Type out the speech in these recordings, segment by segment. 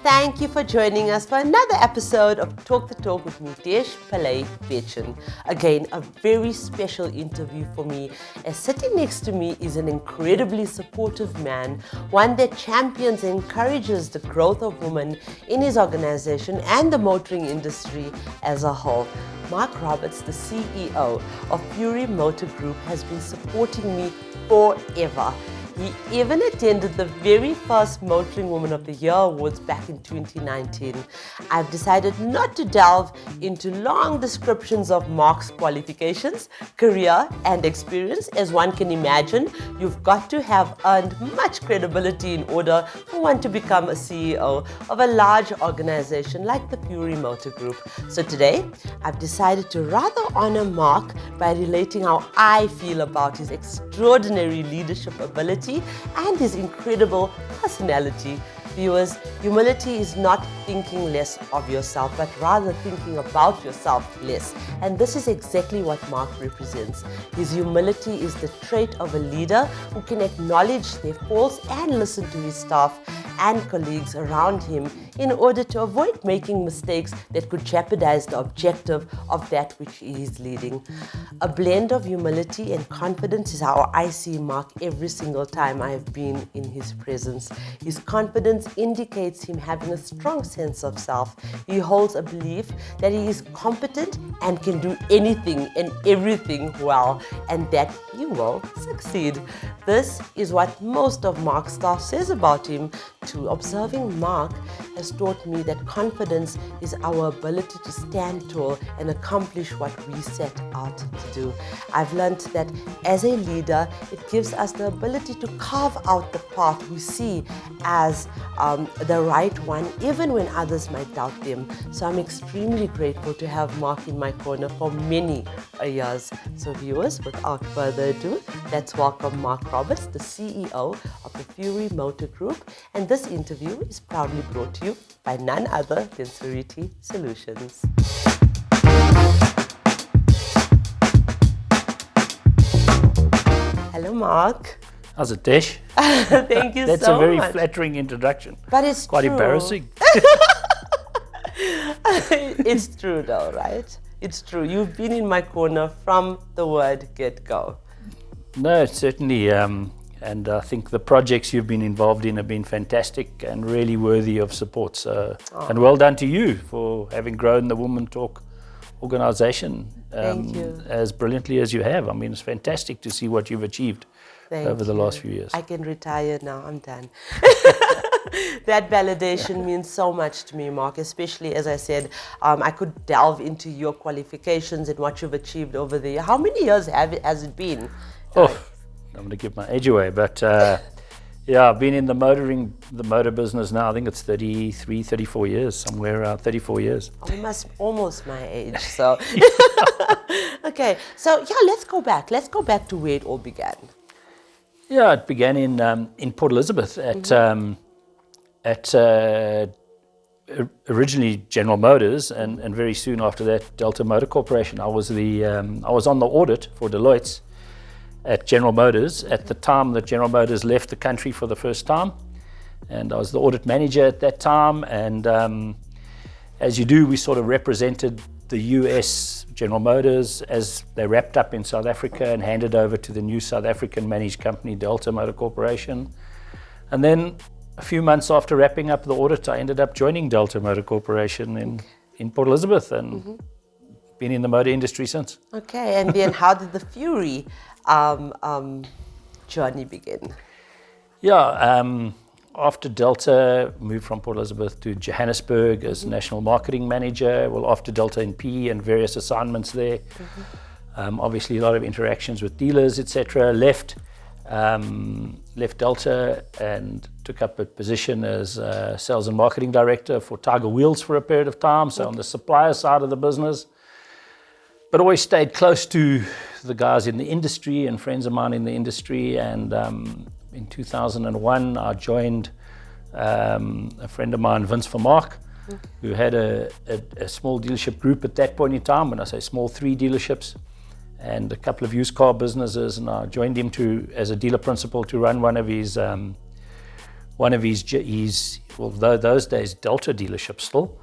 thank you for joining us for another episode of Talk the Talk with me, Desh Bechin. Again, a very special interview for me, as sitting next to me is an incredibly supportive man, one that champions and encourages the growth of women in his organization and the motoring industry as a whole. Marq Roberts, the CEO of Fury Motor Group, has been supporting me forever. He even attended the very first Motoring Woman of the Year Awards back in 2019. I've decided not to delve into long descriptions of Marq's qualifications, career, and experience. As one can imagine, you've got to have earned much credibility in order for one to become a CEO of a large organization like the Fury Motor Group. So today, I've decided to rather honor Marq by relating how I feel about his extraordinary leadership ability and his incredible personality. Viewers, humility is not thinking less of yourself, but rather thinking about yourself less. And this is exactly what Marq represents. His humility is the trait of a leader who can acknowledge their faults and listen to his staff and colleagues around him in order to avoid making mistakes that could jeopardize the objective of that which he is leading. A blend of humility and confidence is how I see Marq every single time I have been in his presence. His confidence indicates him having a strong sense of self. He holds a belief that he is competent and can do anything and everything well, and that he will succeed. This is what most of Marq's staff says about him too. Observing Marq has taught me that confidence is our ability to stand tall and accomplish what we set out to do. I've learned that as a leader, it gives us the ability to carve out the path we see as the right one, even when others might doubt them. So I'm extremely grateful to have Marq in my corner for many years. So viewers, without further ado, let's welcome Marq Roberts, the CEO of the Fury Motor Group. And this interview is proudly brought to you by none other than Suriti Solutions. Hello, Marq. How's it, Desh? Thank you so much. That's a very flattering introduction. But it's quite true. Embarrassing. It's true though, right? It's true. You've been in my corner from the word get-go. No, certainly. And I think the projects you've been involved in have been fantastic and really worthy of support. So, and well done to you for having grown the Women Talk organization as brilliantly as you have. I mean, it's fantastic to see what you've achieved over the last few years. I can retire now. I'm done. That validation means so much to me, Marq, especially, as I said, I could delve into your qualifications and what you've achieved over the year. How many years has it been? Oh, I'm going to give my age away, but yeah, I've been in the motor business now. I think it's 33, 34 years, somewhere around 34 years. Almost my age, so. Okay, so yeah, let's go back. Let's go back to where it all began. Yeah, it began in Port Elizabeth at originally General Motors, and very soon after that Delta Motor Corporation. I was on the audit for Deloitte at General Motors at the time that General Motors left the country for the first time, and I was the audit manager at that time. And as you do, we sort of represented the US General Motors as they wrapped up in South Africa and handed over to the new South African managed company, Delta Motor Corporation. And then a few months after wrapping up the audit, I ended up joining Delta Motor Corporation in Port Elizabeth, and been in the motor industry since. Okay, and then how did the Fury journey begin? Yeah, after Delta moved from Port Elizabeth to Johannesburg as national marketing manager, well, after Delta in PE and various assignments there, obviously a lot of interactions with dealers, etc. Left Delta and took up a position as sales and marketing director for Tiger Wheels for a period of time, so on the supplier side of the business, but always stayed close to the guys in the industry and friends of mine in the industry. And in 2001, I joined a friend of mine, Vince van Mark, who had a small dealership group at that point in time. When I say small, 3 dealerships and a couple of used car businesses, and I joined him as a dealer principal to run one of his well, those days, Delta dealership still,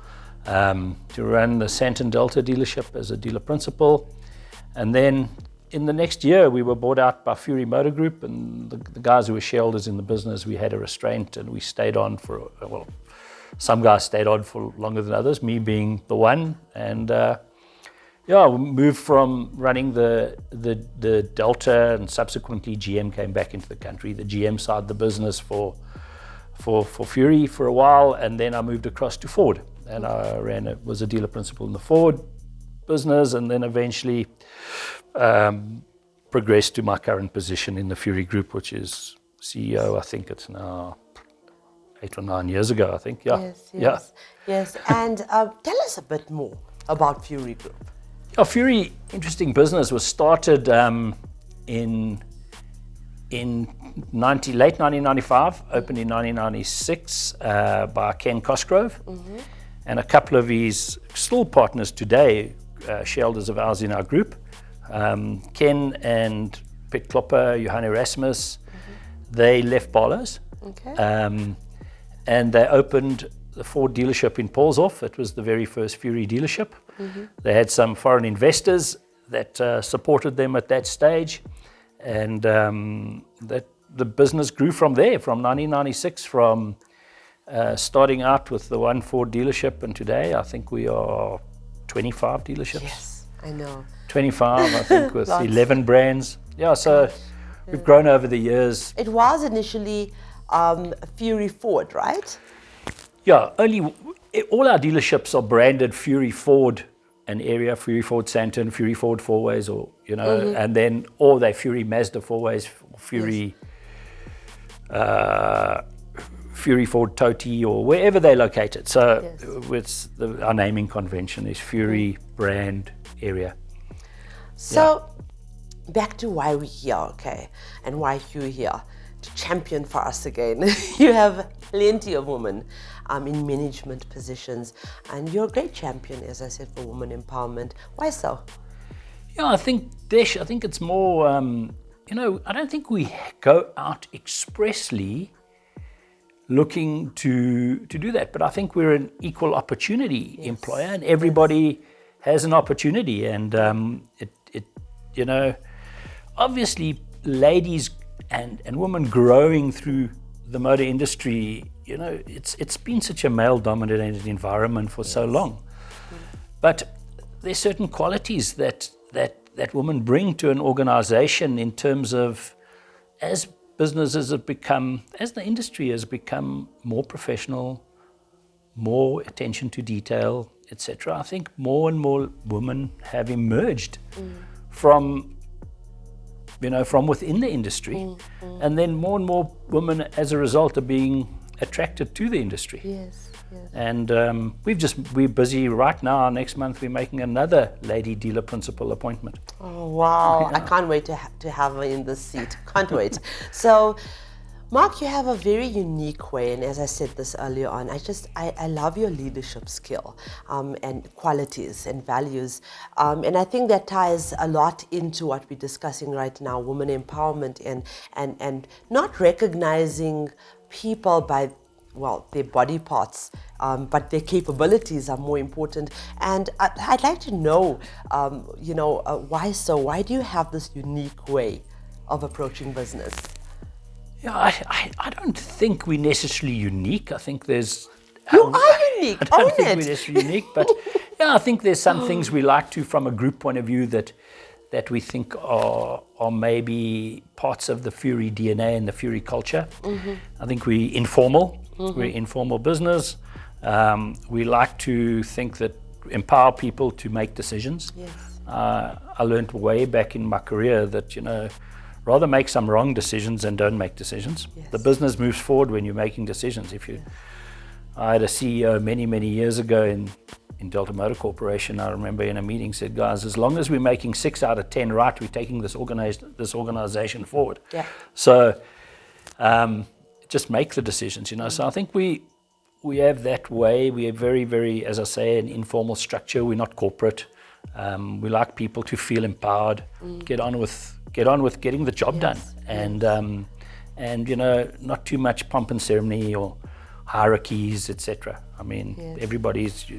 to run the Santon Delta dealership as a dealer principal. And then in the next year, we were bought out by Fury Motor Group, and the guys who were shareholders in the business, we had a restraint, and we stayed on for, well, some guys stayed on for longer than others, me being the one. And we moved from running the Delta, and subsequently GM came back into the country, the GM side of the business for Fury for a while, and then I moved across to Ford, and I was a dealer principal in the Ford business, and then eventually progressed to my current position in the Fury Group, which is CEO. I think it's now 8 or 9 years ago, I think. Yes. And tell us a bit more about Fury Group. Fury, interesting business, was started in late 1995, opened in 1996 by Ken Cosgrove, and a couple of his still partners today, shareholders of ours in our group. Ken and Piet Klopper, Johan Erasmus, they left Barlows, and they opened the Ford dealership in Paulshof. It was the very first Fury dealership. They had some foreign investors that supported them at that stage, and that the business grew from there, from 1996, from starting out with the one Ford dealership, and today I think we are 25 dealerships. Yes, I know. 25, I think, with 11 brands. So we've grown over the years. It was initially Fury Ford, right? Yeah, all our dealerships are branded Fury Ford, an area, Fury Ford Santon, Fury Ford Fourways, or and then or they Fury Mazda Fourways, Fury Fury Ford Toti, or wherever they're located. So our naming convention is Fury brand area. So back to why we're here, okay, and why you're here to champion for us again. You have plenty of women in management positions, and you're a great champion, as I said, for women empowerment. Why so? I think, Desh, it's more, I don't think we go out expressly looking to do that, but I think we're an equal opportunity employer, and everybody has an opportunity, and obviously ladies and women growing through the motor industry, it's been such a male-dominated environment for so long. But there's certain qualities that women bring to an organization in terms of, as businesses have become, as the industry has become more professional, more attention to detail, etc. I think more and more women have emerged from within the industry, and then more and more women, as a result, are being attracted to the industry. Yes. And we're busy right now. Next month we're making another lady dealer principal appointment. Oh wow! I can't wait to have her in this seat. Can't wait. So, Marq, you have a very unique way, and as I said this earlier on, I love your leadership skill and qualities and values, and I think that ties a lot into what we're discussing right now, women empowerment and not recognizing people by their body parts, but their capabilities are more important. And I'd like to know, why so? Why do you have this unique way of approaching business? I don't think we're necessarily unique. I think there's... You are unique, I don't think we're necessarily unique, but I think there's some things we like to, from a group point of view, that we think are maybe parts of the Fury DNA and the Fury culture. I think we're informal. We're informal business. We like to think that empower people to make decisions. I learned way back in my career that, rather make some wrong decisions than don't make decisions. The business moves forward when you're making decisions. I had a CEO many years ago in Delta Motor Corporation. I remember in a meeting said, guys, as long as we're making 6 out of 10 right, we're taking this organization forward. So just make the decisions, So I think we have that way. We are very, as I say, an informal structure. We're not corporate. We like people to feel empowered, get on with getting the job done, and not too much pomp and ceremony or hierarchies, etc. I mean, everybody is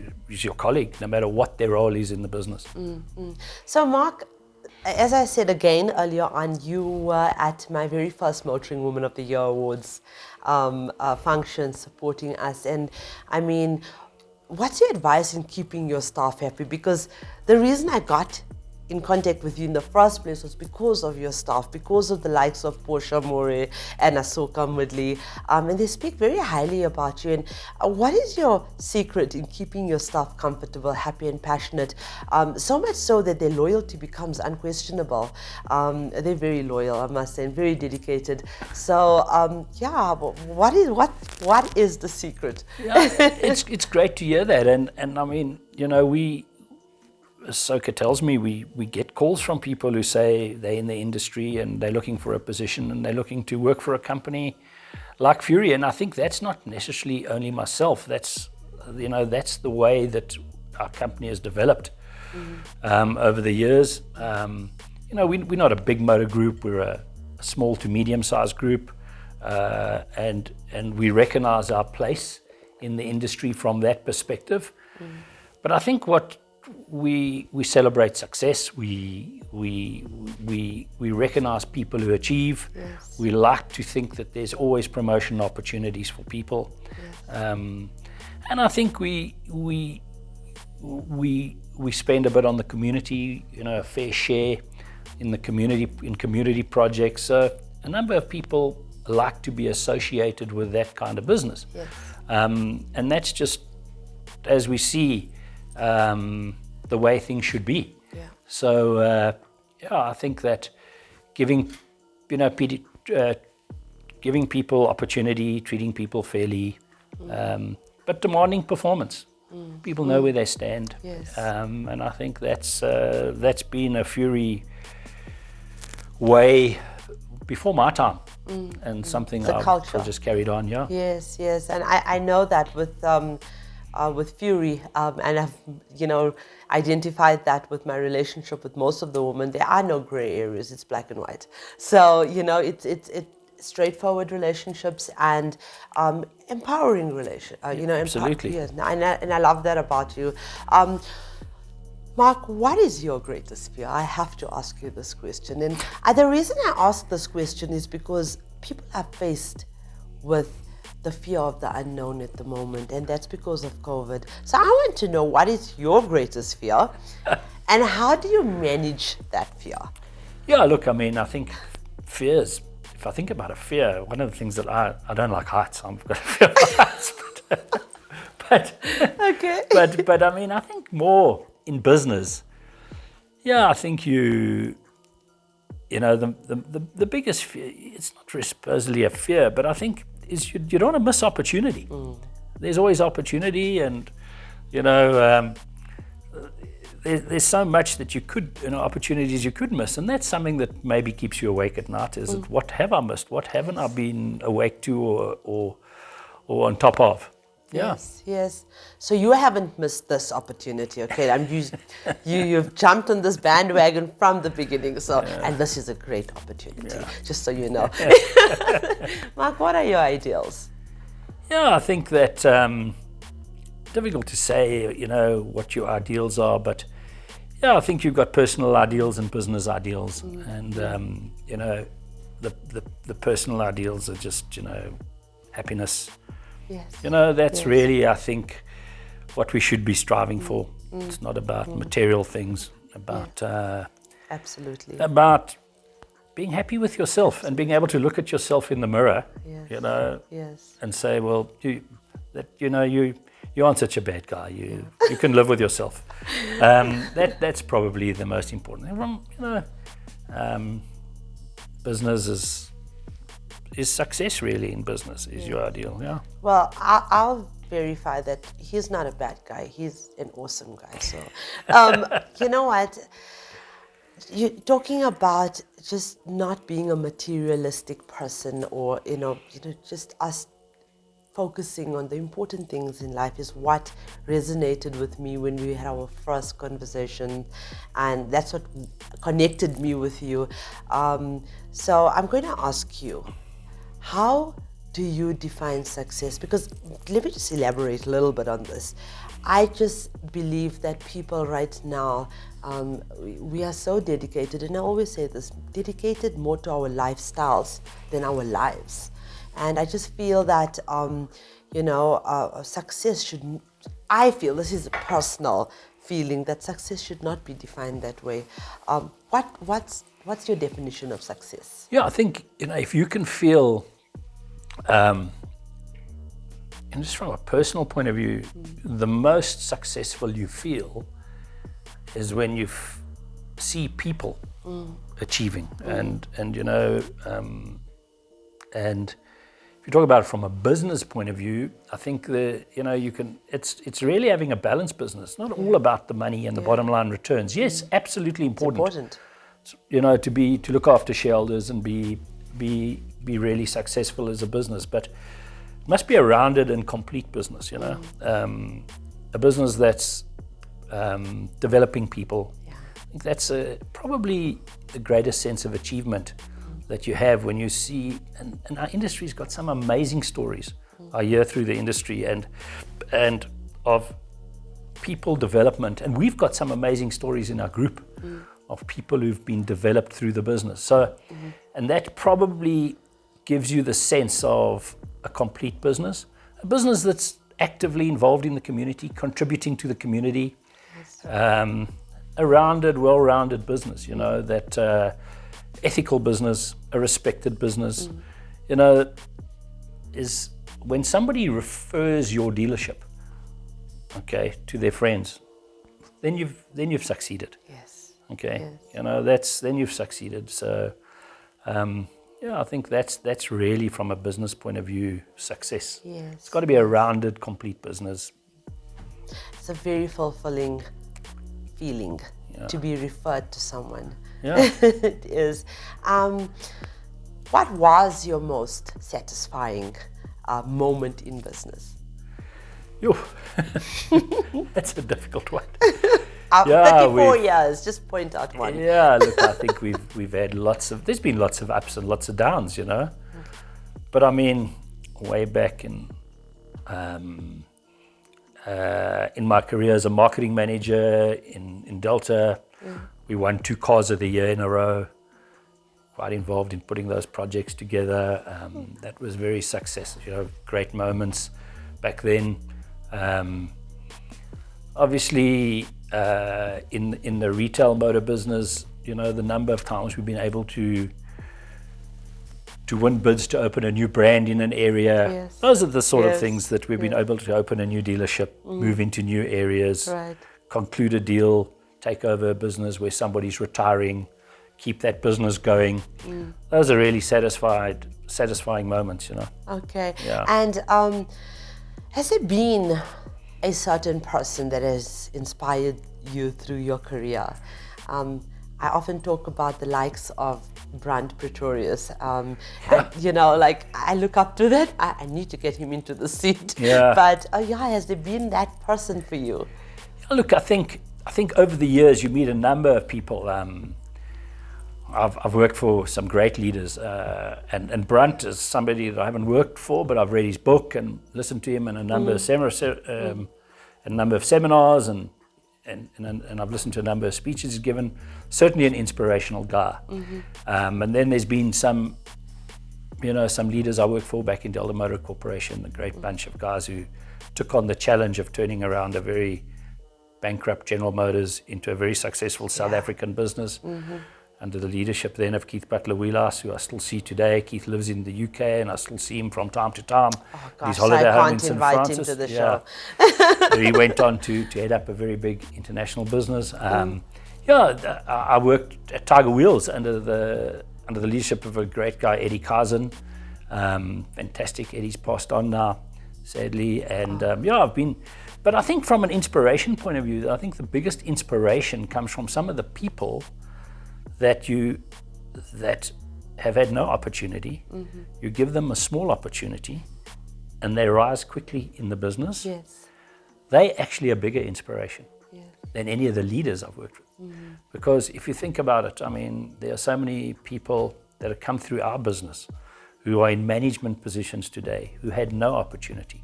your colleague, no matter what their role is in the business. So, Mark, as I said again earlier on, you were at my very first Motoring Woman of the Year Awards function supporting us. And I mean, what's your advice in keeping your staff happy? Because the reason I got in contact with you in the first place was because of your staff, because of the likes of Portia More and Asoka Mudley, and they speak very highly about you. And what is your secret in keeping your staff comfortable, happy and passionate, so much so that their loyalty becomes unquestionable? They're very loyal, I must say, and very dedicated. So what is the secret? Yeah, it's great to hear that, and I mean, Soka tells me we get calls from people who say they're in the industry and they're looking for a position and they're looking to work for a company like Fury. And I think that's not necessarily only myself. That's the way that our company has developed over the years. We're not a big motor group. We're a small to medium-sized group, and we recognize our place in the industry from that perspective. But I think what we celebrate success. We recognize people who achieve. Yes. We like to think that there's always promotion opportunities for people. Yes. And I think we spend a bit on the community, a fair share in the community, in community projects. So a number of people like to be associated with that kind of business. Yes. And that's just as we see the way things should be. Yeah. So I think that giving people opportunity, treating people fairly, but demanding performance. People know where they stand. Yes. And I think that's been a Fury way before my time, and something I've just carried on. Yeah. Yes, and I know that with Fury, and I've identified that with my relationship with most of the women, there are no gray areas. It's black and white. So it's straightforward relationships and empowering Absolutely. Yes, and I love that about you. Mark, what is your greatest fear? I have to ask you this question. And the reason I ask this question is because people are faced with the fear of the unknown at the moment, and that's because of COVID. So I want to know, what is your greatest fear and how do you manage that fear? Yeah, look, I mean, I think fears, if I think about a fear, one of the things that I don't like heights. I've got a fear of heights. Okay. But I mean, I think more in business. Yeah, I think the biggest fear, it's not supposedly a fear, but I think is you don't want to miss opportunity. There's always opportunity, and there's so much that you could, opportunities you could miss, and that's something that maybe keeps you awake at night. Is it, what have I missed? What haven't I been awake to or on top of? Yeah. Yes. So you haven't missed this opportunity, okay? You've jumped on this bandwagon from the beginning. So, and this is a great opportunity, just so you know. Mark, what are your ideals? Yeah, I think that difficult to say, what your ideals are, but I think you've got personal ideals and business ideals, and the personal ideals are just happiness. Yes. That's really, I think, what we should be striving for. It's not about material things, Absolutely. about being happy with yourself and being able to look at yourself in the mirror, and say, well, you aren't such a bad guy. You can live with yourself. That's probably the most important thing. Business is success really in business is your ideal. Yeah. Well, I'll verify that he's not a bad guy. He's an awesome guy. So, you know what? You're talking about just not being a materialistic person, or just us focusing on the important things in life is what resonated with me when we had our first conversation, and that's what connected me with you. So I'm going to ask you, how do you define success? Because let me just elaborate a little bit on this. I just believe that people right now, we are so dedicated, and I always say this, dedicated more to our lifestyles than our lives. And I just feel that, success should, I feel, this is a personal feeling, that success should not be defined that way. What's your definition of success? Yeah, I think, if you can feel, and just from a personal point of view, the most successful you feel is when you see people achieving, and if you talk about it from a business point of view, I think it's really having a balanced business, not all about the money and the bottom line returns. Yes, absolutely important. To look after shareholders and be really successful as a business, but it must be a rounded and complete business, a business that's developing people. I think that's probably the greatest sense of achievement that you have when you see, and our industry's got some amazing stories. I hear through the industry and of people development, and we've got some amazing stories in our group of people who've been developed through the business. So, and that probably gives you the sense of a complete business, a business that's actively involved in the community, contributing to the community, a rounded, well-rounded business, that ethical business, a respected business, is when somebody refers your dealership, to their friends, then you've succeeded. Yes. Okay. Yes. Then you've succeeded. So, I think that's really, from a business point of view, success. Yes. It's got to be a rounded, complete business. It's a very fulfilling feeling to be referred to someone. Yeah. It is. What was your most satisfying moment in business? That's a difficult one. After 34 years, just point out one. Yeah, look, I think we've had there's been lots of ups and lots of downs, But I mean, way back in my career as a marketing manager in Delta, we won 2 Cars of the Year in a row. Quite involved in putting those projects together. That was very successful, great moments back then. Obviously, in the retail motor business, the number of times we've been able to win bids to open a new brand in an area. Yes. Those are the sort of things that we've been able to open a new dealership, move into new areas, conclude a deal, take over a business where somebody's retiring, keep that business going. Those are really satisfying moments, Okay. Yeah. And has there been a certain person that has inspired you through your career? I often talk about the likes of Brand Pretorius. And, I look up to that. I need to get him into the seat. Yeah. But has there been that person for you? Look, I think over the years you meet a number of people. I've worked for some great leaders, and Brunt is somebody that I haven't worked for, but I've read his book and listened to him in a number of seminars, and I've listened to a number of speeches he's given. Certainly an inspirational guy. And then there's been some leaders I worked for back in Delta Motor Corporation, a great bunch of guys who took on the challenge of turning around a very bankrupt General Motors into a very successful South African business. Under the leadership then of Keith Butler-Wheelas, who I still see today. Keith lives in the UK, and I still see him from time to time. Oh gosh, his holiday home in can't St. invite Francis. him to the show. He went on to head up a very big international business. I worked at Tiger Wheels under the leadership of a great guy, Eddie Kazan. Fantastic. Eddie's passed on now, sadly. And but I think from an inspiration point of view, I think the biggest inspiration comes from some of the people that have had no opportunity. You give them a small opportunity and they rise quickly in the business. Yes. They actually are bigger inspiration than any of the leaders I've worked with. Because if you think about it, I mean, there are so many people that have come through our business who are in management positions today who had no opportunity,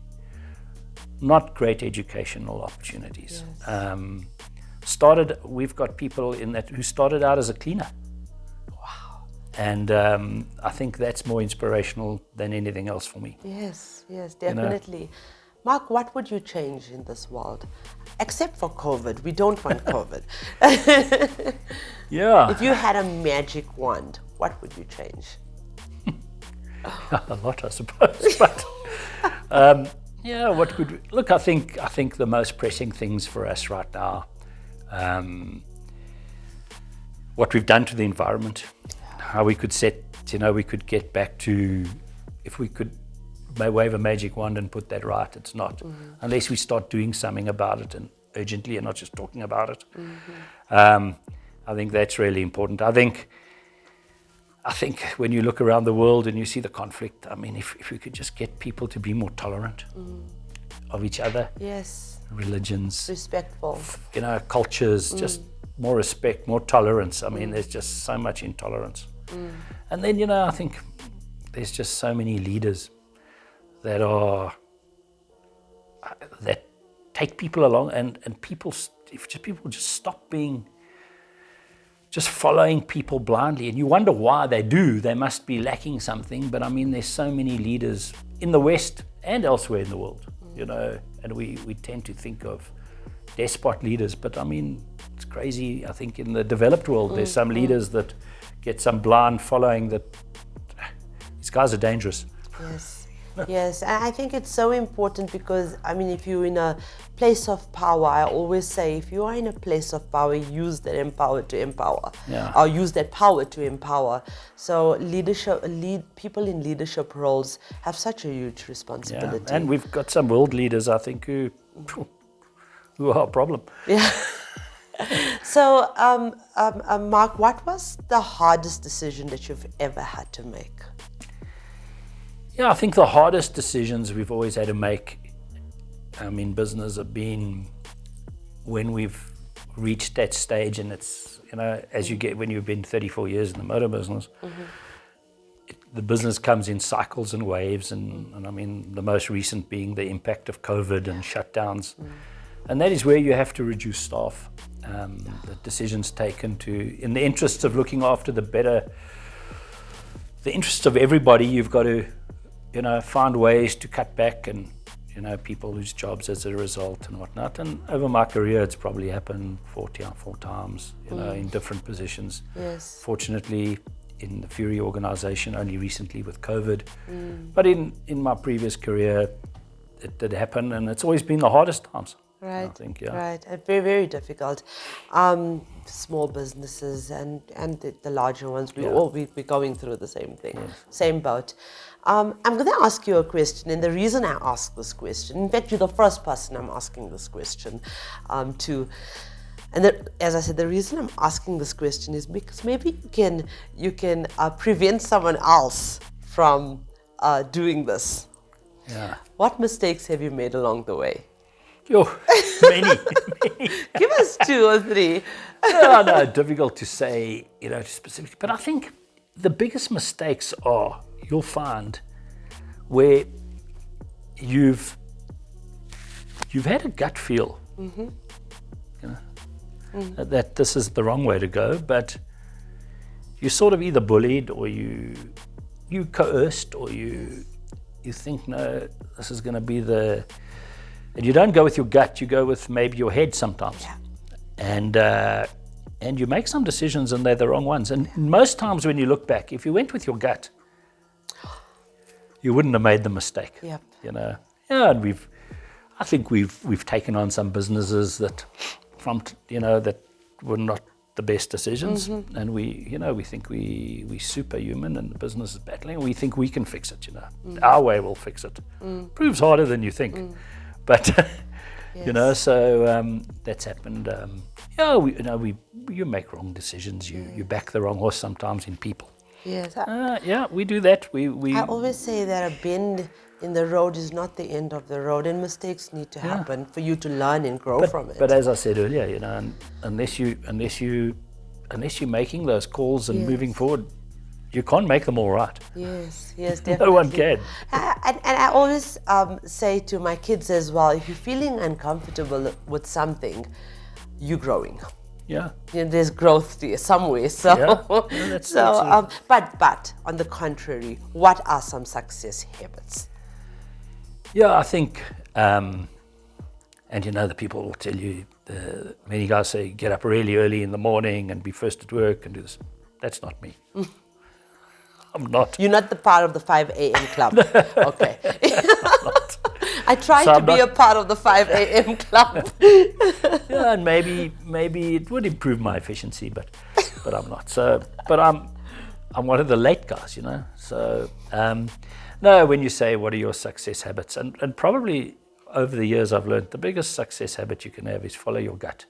not great educational opportunities. Yes. We've got people in that who started out as a cleaner. Wow. And I think that's more inspirational than anything else for me. Yes, yes, definitely. Marq, what would you change in this world? Except for COVID. We don't want COVID. Yeah. If you had a magic wand, what would you change? A lot, I suppose. But yeah, what could we, look? I think the most pressing things for us right now, what we've done to the environment, how we could we could get back to, if we could wave a magic wand and put that right. It's not unless we start doing something about it and urgently, and not just talking about it. I think that's really important. I think when you look around the world and you see the conflict, I mean, if we could just get people to be more tolerant of each other, Yes, religions, respectful. Cultures, just more respect, more tolerance. I mean, there's just so much intolerance. And then, I think there's just so many leaders that take people along, and people, if people just stop being, just following people blindly, and you wonder why they do. They must be lacking something. But I mean, there's so many leaders in the West and elsewhere in the world, and we tend to think of despot leaders, but I mean, it's crazy. I think in the developed world, there's some leaders that get some blind following that these guys are dangerous. Yes. Yes, and I think it's so important because, I mean, if you're in a place of power, I always say, if you are in a place of power, use that empower to empower, or use that power to empower. So people in leadership roles have such a huge responsibility. Yeah. And we've got some world leaders, I think, who are a problem. Yeah. So, Marq, what was the hardest decision that you've ever had to make? Yeah, I think the hardest decisions we've always had to make in business have been when we've reached that stage, and it's, as you get, when you've been 34 years in the motor business, the business comes in cycles and waves, and I mean, the most recent being the impact of COVID and shutdowns. And that is where you have to reduce staff. The decisions taken in the interests of looking after the interests of everybody, you've got to, find ways to cut back, and, people lose jobs as a result and whatnot. And over my career, it's probably happened four times, in different positions. Yes. Fortunately, in the Fury organization, only recently with COVID. But in my previous career, it did happen, and it's always been the hardest times. Right. I think, yeah. Right. Very, very difficult. Small businesses and the larger ones, we're going through the same thing, same boat. I'm going to ask you a question, and the reason I ask this question, in fact, you're the first person I'm asking this question to. And as I said, the reason I'm asking this question is because maybe you can prevent someone else from doing this. Yeah. What mistakes have you made along the way? Many. Give us 2 or 3. No, difficult to say, specifically. But I think the biggest mistakes are, you'll find, where you've had a gut feel that this is the wrong way to go, but you're sort of either bullied, or you coerced, or you think, no, this is going to be and you don't go with your gut, you go with maybe your head sometimes. Yeah. And you make some decisions and they're the wrong ones. And most times when you look back, if you went with your gut, you wouldn't have made the mistake. Yep. Yeah, and I think we've taken on some businesses that that were not the best decisions, and we think we're superhuman, and the business is battling. We think we can fix it. Our way will fix it. Proves harder than you think. But Yes. So that's happened. You make wrong decisions. You back the wrong horse sometimes in people. Yes. We do that. I always say that a bend in the road is not the end of the road, and mistakes need to happen for you to learn and grow from it. But as I said earlier, unless you're making those calls and moving forward, you can't make them all right. Yes, definitely. No one can. And I always say to my kids as well, if you're feeling uncomfortable with something, you're growing. Yeah. There's growth there somewhere. So, Yeah, that's but on the contrary, what are some success habits? Yeah, I think, and the people will tell you, many guys say, get up really early in the morning and be first at work and do this. That's not me. I'm not. You're not the part of the 5 a.m. club. Okay. I'm not. I tried to be a part of the 5 a.m. club. Yeah, and maybe it would improve my efficiency, but I'm not. So, but I'm one of the late guys, So, no, when you say what are your success habits, and probably over the years I've learned the biggest success habit you can have is follow your gut.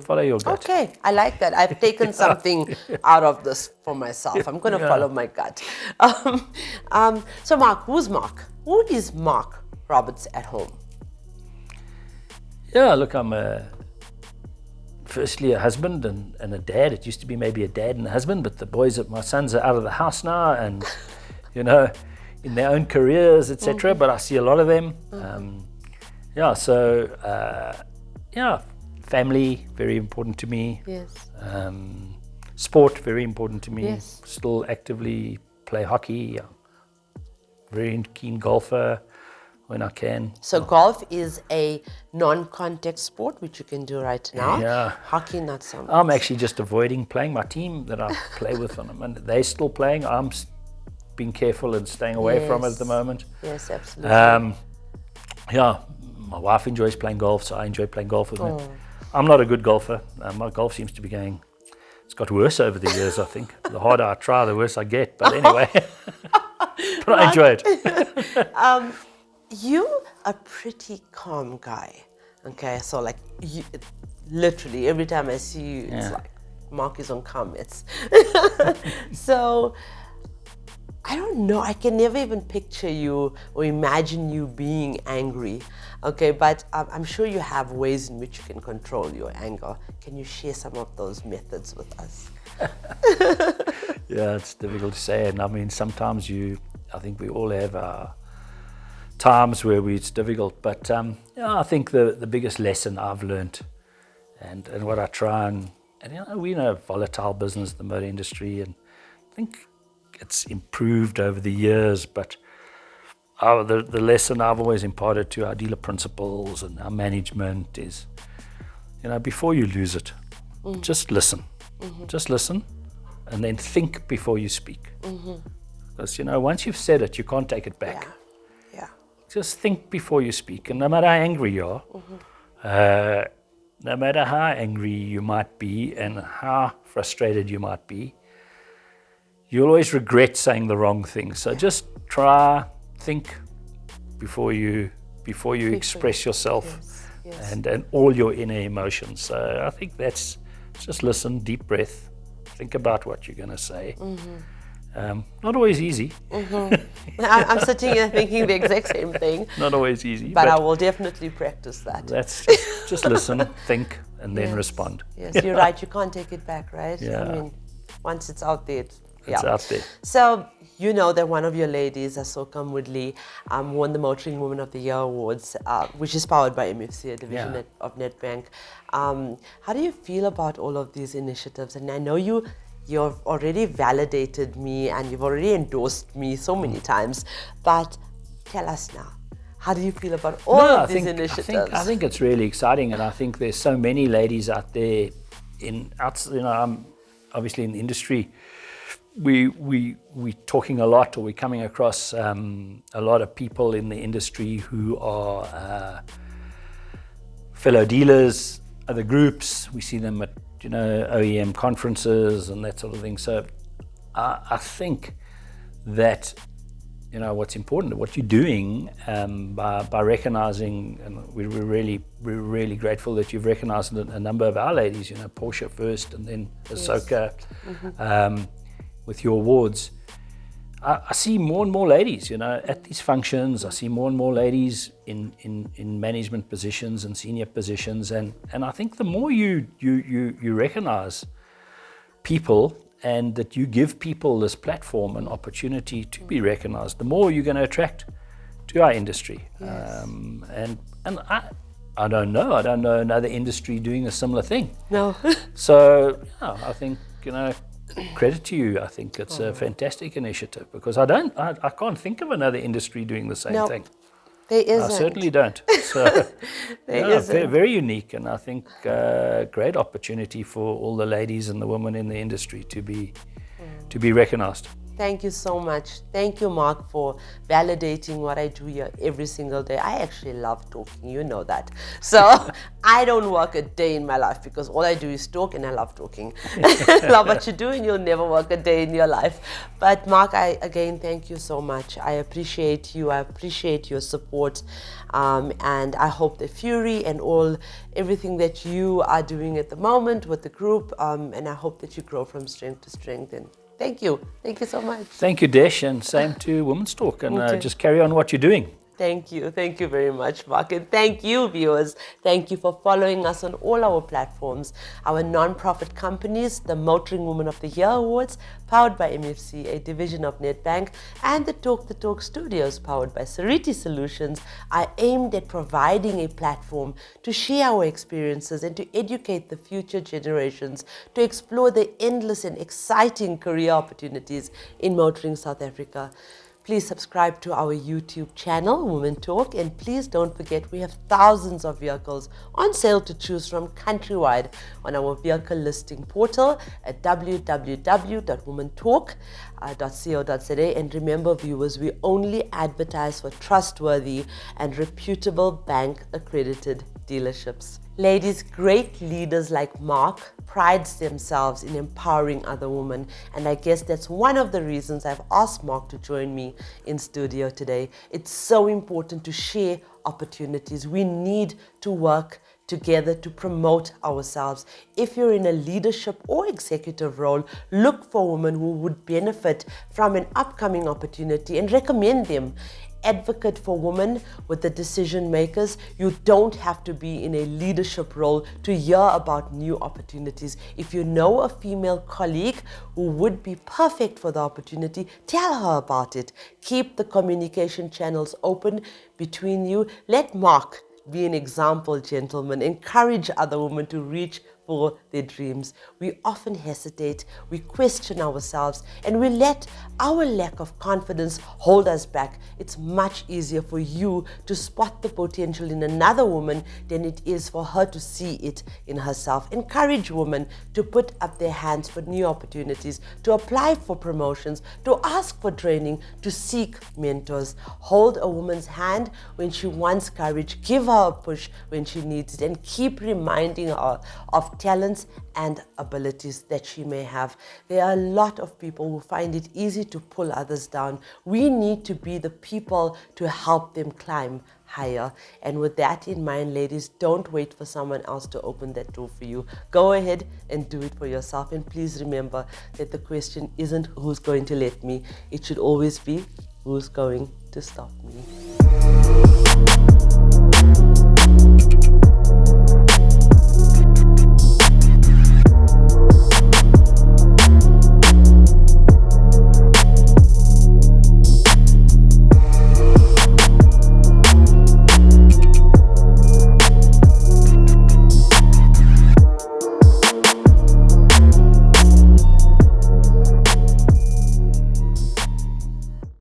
Follow your gut. Okay, I like that. I've taken something out of this for myself. I'm going to follow my gut. So, Marq, who's Marq? Who is Marq Roberts at home? Yeah, look, I'm firstly a husband and a dad. It used to be maybe a dad and a husband, but my sons are out of the house now and, in their own careers, etc. But I see a lot of them. Family, very important to me. Yes. Sport, very important to me. Yes. Still actively play hockey. Very keen golfer when I can. So golf is a non-contact sport, which you can do right now. Yeah. Hockey, not so much. I'm actually just avoiding playing. My team that I play with on them, and they're still playing. I'm being careful and staying away from it at the moment. Yes, absolutely. My wife enjoys playing golf, so I enjoy playing golf with her. I'm not a good golfer. My golf seems to be it's got worse over the years, I think. The harder I try, the worse I get. But anyway, but I enjoy it. You are a pretty calm guy, okay? So literally every time I see you, it's like Marq is on comments. So I don't know, I can never even picture you or imagine you being angry, okay? But I'm sure you have ways in which you can control your anger. Can you share some of those methods with us? Yeah, it's difficult to say. And I mean, sometimes I think we all have times where it's difficult. But I think the biggest lesson I've learned and what I try and we're in a volatile business, the motor industry, and I think it's improved over the years, but the lesson I've always imparted to our dealer principals and our management is, before you lose it, just listen. Just listen and then think before you speak. Because, once you've said it, you can't take it back. Yeah. Just think before you speak. And no matter how angry you are, no matter how angry you might be and how frustrated you might be, you'll always regret saying the wrong thing. So just think before you express yourself and all your inner emotions. So I think that's just listen, deep breath, think about what you're going to say. Not always easy. I'm sitting here thinking the exact same thing. Not always easy. But I will definitely practice that. That's just listen, think, and then respond. Yes, you're right. You can't take it back, right? Yeah. I mean, once it's out there, It's out there. So you know that one of your ladies, Asoka Woodley, won the Motoring Woman of the Year Awards, which is powered by MFC, a division of Nedbank. How do you feel about all of these initiatives? And I know you've already validated me and you've already endorsed me so many times, but tell us now, how do you feel about all of these initiatives? I think it's really exciting, and I think there's so many ladies out there I'm obviously in the industry. We talking a lot, or we're coming across a lot of people in the industry who are fellow dealers, other groups. We see them at OEM conferences and that sort of thing. So I think that what's important, what you're doing by recognizing, and we're really grateful that you've recognized a number of our ladies. Portia first, and then Asoka. With your awards, I see more and more ladies, at these functions. I see more and more ladies in management positions and senior positions, and I think the more you recognize people and that you give people this platform and opportunity to be recognized, the more you're going to attract to our industry. Yes. And I don't know another industry doing a similar thing. No. So yeah, I think, credit to you. I think it's a fantastic initiative, because I can't think of another industry doing the same thing. There isn't. I certainly don't. So Isn't. very unique, and I think great opportunity for all the ladies and the women in the industry to be recognized. Thank you so much. Thank you, Marq, for validating what I do here every single day. I actually love talking, you know that. So I don't work a day in my life, because all I do is talk, and I love talking. Love what you do, and you'll never work a day in your life. But Marq, again, thank you so much. I appreciate you. I appreciate your support. And I hope the Fury and everything that you are doing at the moment with the group, and I hope that you grow from strength to strength. And thank you. Thank you so much. Thank you, Desh, and same to Women's Talk. And just carry on what you're doing. Thank you. Thank you very much, Marq. And thank you, viewers. Thank you for following us on all our platforms. Our non-profit companies, the Motoring Woman of the Year Awards, powered by MFC, a division of Nedbank, and the Talk Studios, powered by Sariti Solutions, are aimed at providing a platform to share our experiences and to educate the future generations to explore the endless and exciting career opportunities in motoring South Africa. Please subscribe to our YouTube channel, Women Talk, and please don't forget we have thousands of vehicles on sale to choose from countrywide on our vehicle listing portal at www.womentalk.co.za. And remember, viewers, we only advertise for trustworthy and reputable bank accredited dealerships. Ladies, great leaders like Marq prides themselves in empowering other women, and I guess that's one of the reasons I've asked Marq to join me in studio today. It's so important to share opportunities. We need to work together to promote ourselves. If you're in a leadership or executive role, look for women who would benefit from an upcoming opportunity and recommend them. Advocate for women with the decision makers. You don't have to be in a leadership role to hear about new opportunities. If you know a female colleague who would be perfect for the opportunity, tell her about it. Keep the communication channels open between you. Let Marq be an example, gentlemen. Encourage other women to reach for their dreams. We often hesitate, we question ourselves, and we let our lack of confidence hold us back. It's much easier for you to spot the potential in another woman than it is for her to see it in herself. Encourage women to put up their hands for new opportunities, to apply for promotions, to ask for training, to seek mentors. Hold a woman's hand when she wants courage, give her a push when she needs it, and keep reminding her of talents and abilities that she may have. There are a lot of people who find it easy to pull others down. We need to be the people to help them climb higher. And with that in mind, ladies, don't wait for someone else to open that door for you. Go ahead and do it for yourself. And please remember that the question isn't who's going to let me. It should always be who's going to stop me.